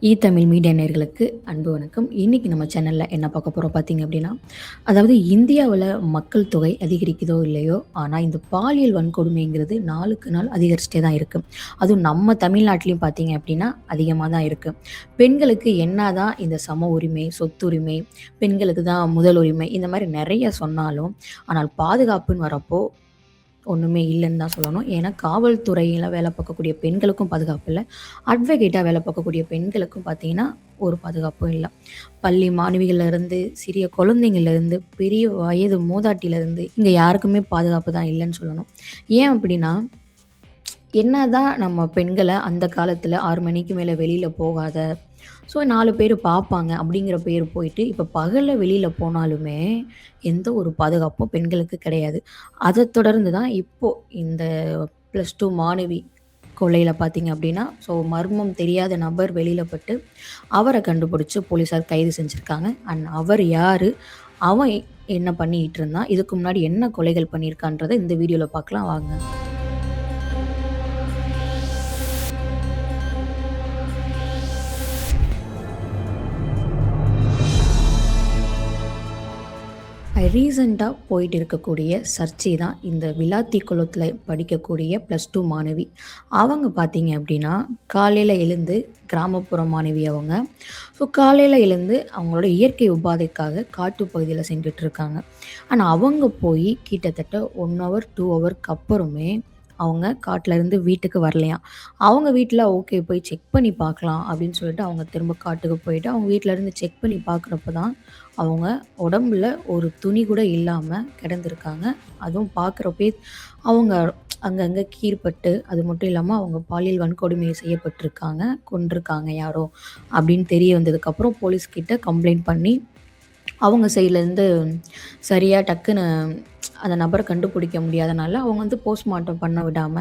Tamil media நேயர்களுக்கு அன்பு வணக்கம். இன்னைக்கு நம்ம சேனல்ல என்ன பார்க்க போறோம் பார்த்தீங்க அப்படின்னா, அதாவது இந்தியாவுல மக்கள் தொகை அதிகரிக்குதோ இல்லையோ, ஆனா இந்த பாலியல் வன்கொடுமைங்கிறது நாளுக்கு நாள் அதிகரிச்சுட்டே தான் இருக்கு. அதுவும் நம்ம தமிழ்நாட்டிலயும் பார்த்தீங்க அப்படின்னா, அதிகமா தான் இருக்கு. பெண்களுக்கு என்னதான் இந்த சம உரிமை, சொத்துரிமை, பெண்களுக்கு தான் முதல் உரிமை இந்த மாரி நெறைய சொன்னாலும், ஆனால் பாதுகாப்புன்னு வரப்போ ஒண்ணுமே இல்லன்னு தான் சொல்லணும். ஏன்னா, காவல்துறையில வேலை பார்க்கக்கூடிய பெண்களுக்கும் பாதுகாப்பு இல்ல. அட்வொகேட்டா வேலை பார்க்கக்கூடிய பெண்களுக்கும் பார்த்தீங்கன்னா, ஒரு பாதுகாப்பும் இல்ல. பள்ளி மாணவிகள்லேருந்து, சிறிய குழந்தைங்கள்லேருந்து, பெரிய வயது மூதாட்டியிலேருந்து இங்க யாருக்குமே பாதுகாப்பு தான் இல்லன்னு சொல்லணும். ஏன் அப்டின்னா, என்னதான் நம்ம பெண்கள அந்த காலத்துல 6 மணிக்கு மேல வெளியில போகாத, ஸோ 4 பேரு பார்ப்பாங்க அப்படிங்கிற பேர் போயிட்டு, இப்ப பகல்ல வெளியில போனாலுமே, எந்த ஒரு பாதுகாப்பும் பெண்களுக்கு கிடையாது. அத தொடர்ந்து தான் இப்போ இந்த +2 மாணவி கொலையில பார்த்தீங்க அப்படின்னா, ஸோ மர்மம் தெரியாத நபர் வெளியில பட்டு, அவர கண்டுபிடிச்சு போலீஸார் கைது செஞ்சிருக்காங்க. அவர் யாரு? அவன் என்ன பண்ணிட்டு இருந்தான்? இதுக்கு முன்னாடி என்ன கொலைகள் பண்ணியிருக்கான்றத இந்த வீடியோல பார்க்கலாம் வாங்க. ரீசெண்டா போயிட்டு இருக்கக்கூடிய சர்ச்சை தான் இந்த விளாத்திக்குளத்தில படிக்கக்கூடிய +2 மாணவி. அவங்க பார்த்தீங்க அப்டின்னா, காலையில எழுந்து கிராமப்புற மாணவி அவங்க. ஸோ காலையில எழுந்து அவங்களோட இயற்கை உபாதைக்காக காட்டு பகுதியில சென்றுட்டுருக்காங்க. ஆனா அவங்க போய் கிட்டத்தட்ட 1 ஹவர், 2 ஹவருக்கு அப்புறமே அவங்க காட்டுலருந்து வீட்டுக்கு வரலையாம். அவங்க வீட்ல ஓகே போய் செக் பண்ணி பார்க்கலாம் அப்படின்னு சொல்லிட்டு அவங்க திரும்ப காட்டுக்கு போயிட்டு, அவங்க வீட்லருந்து செக் பண்ணி பார்க்குறப்ப தான், அவங்க உடம்புல ஒரு துணி கூட இல்லாம கிடந்திருக்காங்க. அதுவும் பார்க்குறப்பயே அவங்க அங்கங்க கீறுபட்டு, அது மட்டும் இல்லாம அவங்க பாலியல் வன்கொடுமை செய்யப்பட்டுருக்காங்க, கொன்றுருக்காங்க யாரோ அப்படின்னு தெரிய வந்ததுக்கப்புறம் போலீஸ் கிட்ட கம்ப்ளைண்ட் பண்ணி அவங்க சைட்லேருந்து சரியா டக்குன்னு அந்த நபர கண்டுபிடிக்க முடியாதனால, அவங்க வந்து போஸ்ட்மார்ட்டம் பண்ண விடாம,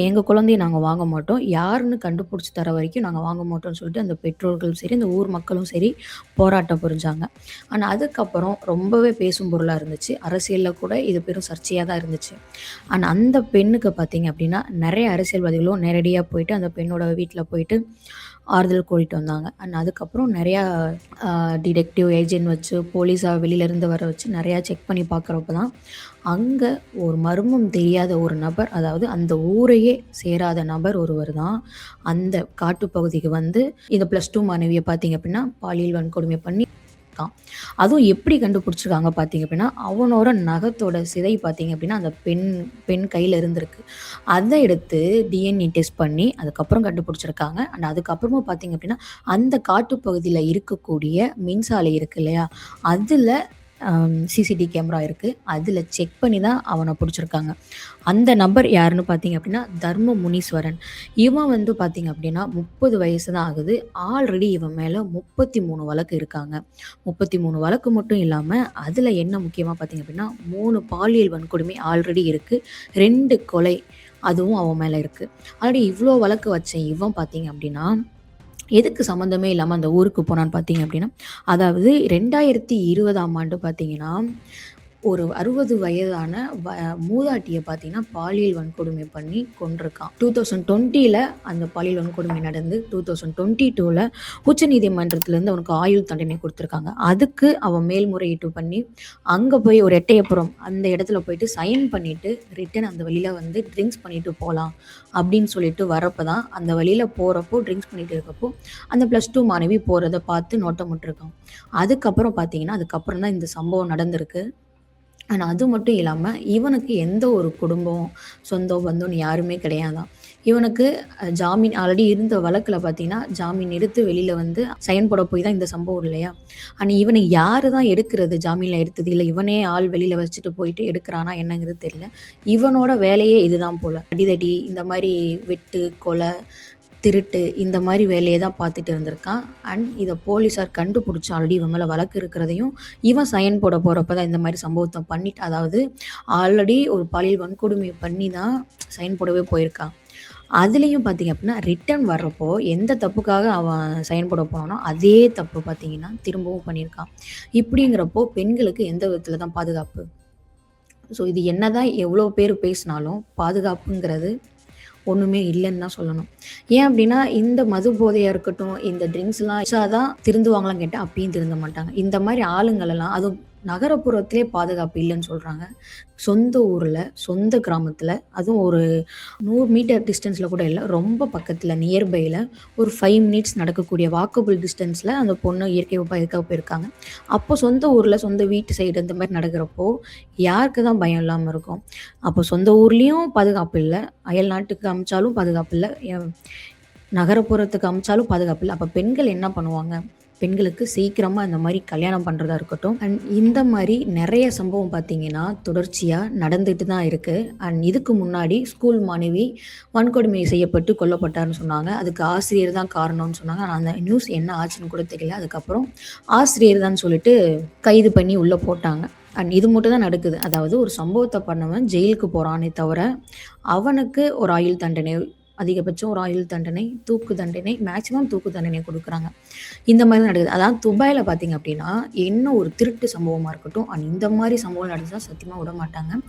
எங்க குழந்தைய நாங்க வாங்க மாட்டோம். யாருன்னு கண்டுபிடிச்சு தர வரைக்கும் நாங்க வாங்க மாட்டோம்ன்னு சொல்லிட்டு, அந்த பெற்றோர்களும் சரி, அந்த ஊர் மக்களும் சரி போராட்டம் புரிஞ்சாங்க. ஆனா, அதுக்கப்புறம் ரொம்பவே பேசும் பொருளா இருந்துச்சு. அரசியல்ல கூட இது பெரும் சர்ச்சையா தான் இருந்துச்சு. ஆனா, அந்த பெண்ணுக்கு பார்த்தீங்க அப்டின்னா, நெறைய அரசியல்வாதிகளும் நேரடியா போயிட்டு, அந்த பெண்ணோட வீட்ல போயிட்டு ஆறுதல் கூறிட்டு வந்தாங்க. அண்ட் அதுக்கப்புறம் நெறையா டிடெக்டிவ் ஏஜென்ட் வச்சு, போலீஸ வெளியிலேருந்து வர வச்சு நெறையா செக் பண்ணி பார்க்குறப்ப தான், அங்க ஒரு மர்மம் தெரியாத ஒரு நபர், அதாவது அந்த ஊரையே சேராத நபர் ஒருவர் தான், அந்த காட்டுப்பகுதிக்கு வந்து இந்த +2 மாணவிய பார்த்தீங்க அப்டின்னா, பாலியல் வன்கொடுமை பண்ணி இருக்கான். அதுவும் எப்படி கண்டுபிடிச்சிருக்காங்க பார்த்தீங்க அப்படின்னா, அவனோட நகத்தோட சிதை பார்த்தீங்க அப்படின்னா, அந்த பெண் பெண் கையில இருந்திருக்கு. அத எடுத்து டிஎன்ஏ டெஸ்ட் பண்ணி அதுக்கப்புறம் கண்டுபிடிச்சிருக்காங்க. அண்ட் அதுக்கப்புறமா பார்த்தீங்க அப்படின்னா, அந்த காட்டுப்பகுதியில இருக்கக்கூடிய மின்சாலை இருக்கு இல்லையா? அதுல சிசிடிவி கேமரா இருக்கு. அதுல செக் பண்ணி தான் அவன புடிச்சிருக்காங்க. அந்த நபர் யாருன்னு பார்த்தீங்க அப்படின்னா, தர்ம முனீஸ்வரன். இவன் வந்து பார்த்தீங்க அப்படின்னா, 30 வயசு தான் ஆகுது. ஆல்ரெடி இவன் மேல 33 வழக்கு இருக்காங்க. 33 வழக்கு மட்டும் இல்லாம, அதுல என்ன முக்கியமா பார்த்தீங்க அப்படின்னா, 3 பாலியல் வன்கொடுமை ஆல்ரெடி இருக்கு. 2 கொலை அதுவும் அவன் மேல இருக்கு. ஆல்ரெடி இவ்ளோ வழக்கு வச்ச இவன் பார்த்தீங்க அப்படின்னா, எதுக்கு சம்மந்தமே இல்லாம அந்த ஊருக்கு போனான்னு பார்த்தீங்க அப்படின்னா, அதாவது 2020ஆம் ஆண்டு பார்த்தீங்கன்னா, ஒரு 60 வயதான மூதாட்டிய பார்த்தீங்கன்னா, பாலியல் வன்கொடுமை பண்ணி கொன்றுருக்கான். 2020ல அந்த பாலியல் வன்கொடுமை நடந்து 2022ல உச்சநீதிமன்றத்திலேருந்து அவனுக்கு ஆயுள் தண்டனை குடுத்துருக்காங்க. அதுக்கு அவன் மேல்முறையீட்டு பண்ணி, அங்க போய் ஒரு எட்டயபுரம் அந்த இடத்துல போயிட்டு சைன் பண்ணிட்டு, ரிட்டர்ன் அந்த வழியில வந்து ட்ரிங்க்ஸ் பண்ணிட்டு போலாம் அப்படின்னு சொல்லிட்டு வரப்ப தான், அந்த வழியில போறப்போ ட்ரிங்க்ஸ் பண்ணிட்டு இருக்கப்போ, அந்த +2 மாணவி போறத பார்த்து நோட்டமிட்டுருக்கான். அதுக்கப்புறம் பார்த்தீங்கன்னா, அதுக்கப்புறம் தான் இந்த சம்பவம் நடந்திருக்கு. ஆனா, அது மட்டும் இல்லாம, இவனுக்கு எந்த ஒரு குடும்பம், சொந்தம், பந்தம்ன்னு யாருமே கிடையாதாம். இவனுக்கு ஜாமீன் ஆல்ரெடி இருந்த வழக்குல பார்த்தீங்கன்னா, ஜாமீன் எடுத்து வெளில வந்து சைன் போட போய் தான் இந்த சம்பவம் இல்லையா? ஆனா, இவன யாரு தான் எடுக்கிறது? ஜாமீன்ல எடுத்தது. இல்ல இவனே ஆள் வெளில வச்சுட்டு போயிட்டு எடுக்குறானா என்னங்கிறது தெரியல. இவனோட வேலையே இதுதான் போல. அடிதடி, இந்த மாரி வெட்டு, கொலை, திருட்டு இந்த மாரி வேலைய தான் பார்த்துட்டு இருந்திருக்கான். அண்ட் இத போலீஸார் கண்டுபிடிச்சு ஆல்ரெடி இவன் மேல வழக்கு இருக்கிறதையும், இவன் சைன் போட போறப்ப தான் இந்த மாரி சம்பவத்த பண்ணிட்டு அதாவது ஆல்ரெடி ஒரு பாலியல் வன்கொடுமை பண்ணி தான் சைன் போடவே போயிருக்கான். அதுலயும் பார்த்தீங்க அப்டின்னா, ரிட்டர்ன் வர்றப்போ எந்த தப்புக்காக அவன் சைன் போட போனானோ, அதே தப்பு பார்த்தீங்கன்னா, திரும்பவும் பண்ணியிருக்கான். இப்படிங்கிறப்போ பெண்களுக்கு எந்த விதத்தில தான் பாதுகாப்பு? ஸோ இது என்னதான் எவ்வளோ பேர் பேசினாலும், பாதுகாப்புங்கிறது ஒண்ணுமே இல்லன்னு தான் சொல்லணும். ஏன் அப்டின்னா, இந்த மது போதையா இருக்கட்டும், இந்த ட்ரிங்க்ஸ்லாம் குடிச்சா தான் திருந்துவாங்களான்னு கேட்டா, அப்பயும் திருந்த மாட்டாங்க. இந்த மாரி ஆளுங்களெல்லாம் அதுவும் நகரப்புறத்திலே பாதுகாப்பு இல்லன்னு சொல்றாங்க. சொந்த ஊர்ல, சொந்த கிராமத்துல, அதுவும் ஒரு 100 மீட்டர் டிஸ்டன்ஸ்ல கூட இல்ல. ரொம்ப பக்கத்துல நியர்பைல ஒரு 5 மினிட்ஸ் நடக்கக்கூடிய வாக்கபிள் டிஸ்டன்ஸ்ல அந்த பொண்ணு இயற்கை வகுப்பா இதுக்காக போயிருக்காங்க. அப்போ சொந்த ஊர்ல, சொந்த வீட்டு சைடு இந்த மாரி நடக்கிறப்போ, யாருக்கு தான் பயம் இல்லாம இருக்கும்? அப்போ சொந்த ஊர்லயும் பாதுகாப்பு இல்ல, அயல் நாட்டுக்கு அனுப்பிச்சாலும் பாதுகாப்பு இல்ல, நகரப்புறத்துக்கு அனுப்பிச்சாலும் பாதுகாப்பு இல்ல. அப்ப பெண்கள் என்ன பண்ணுவாங்க? பெண்களுக்கு சீக்கிரமா இந்த மாரி கல்யாணம் பண்றதா இருக்கட்டும், அண்ட் இந்த மாரி நெறைய சம்பவம் பார்த்தீங்கன்னா, தொடர்ச்சியா நடந்துட்டு தான் இருக்கு. அண்ட் இதுக்கு முன்னாடி ஸ்கூல் மாணவி வன்கொடுமை செய்யப்பட்டு கொல்லப்பட்டார்ன்னு சொன்னாங்க. அதுக்கு ஆசிரியர் தான் காரணம்னு சொன்னாங்க. ஆனா அந்த நியூஸ் என்ன ஆச்சுன்னு கூட தெரியல. அதுக்கப்புறம் ஆசிரியர் தான் சொல்லிட்டு கைது பண்ணி உள்ள போட்டாங்க. அண்ட் இது மட்டும் தான் நடக்குது. அதாவது ஒரு சம்பவத்த பண்ணவன் ஜெயிலுக்கு போறானே தவிர, அவனுக்கு ஒரு ஆயுள் தண்டனை, அதிகபட்சம் ஒரு ஆயுள் தண்டனை, தூக்கு தண்டனை, மேக்ஸிமம் தூக்கு தண்டனை குடுக்குறாங்க. இந்த மாரி தான் நடக்குது. அதான் துபாய்ல பார்த்தீங்க அப்டின்னா, என்ன ஒரு திருட்டு சம்பவமா இருக்கட்டும், அண்ட் இந்த மாரி சம்பவம் நடந்துச்சுனா சத்தியமா விடமாட்டாங்க.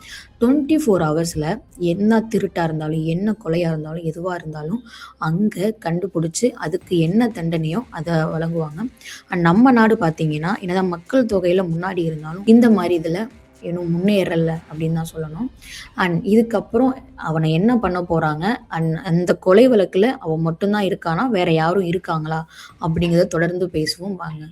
24 ஹவர்ஸ்ல என்ன திருட்டா இருந்தாலும், என்ன கொலையா இருந்தாலும், எதுவா இருந்தாலும், அங்க கண்டுபிடிச்சு அதுக்கு என்ன தண்டனையோ அத வழங்குவாங்க. அண்ட் நம்ம நாடு பார்த்தீங்கன்னா, என்னதான் மக்கள் தொகையில முன்னாடி இருந்தாலும், இந்த மாரி இதுல இன்னும் முன்னேறல அப்படின்னு தான் சொல்லணும். அண்ட் இதுக்கப்புறம் அவன என்ன பண்ண போறாங்க? அந்த கொலை வழக்குல அவன் மட்டும் தான் இருக்கானா? வேற யாரும் இருக்காங்களா? அப்படிங்கிறத தொடர்ந்து பேசுவோம் வாங்க.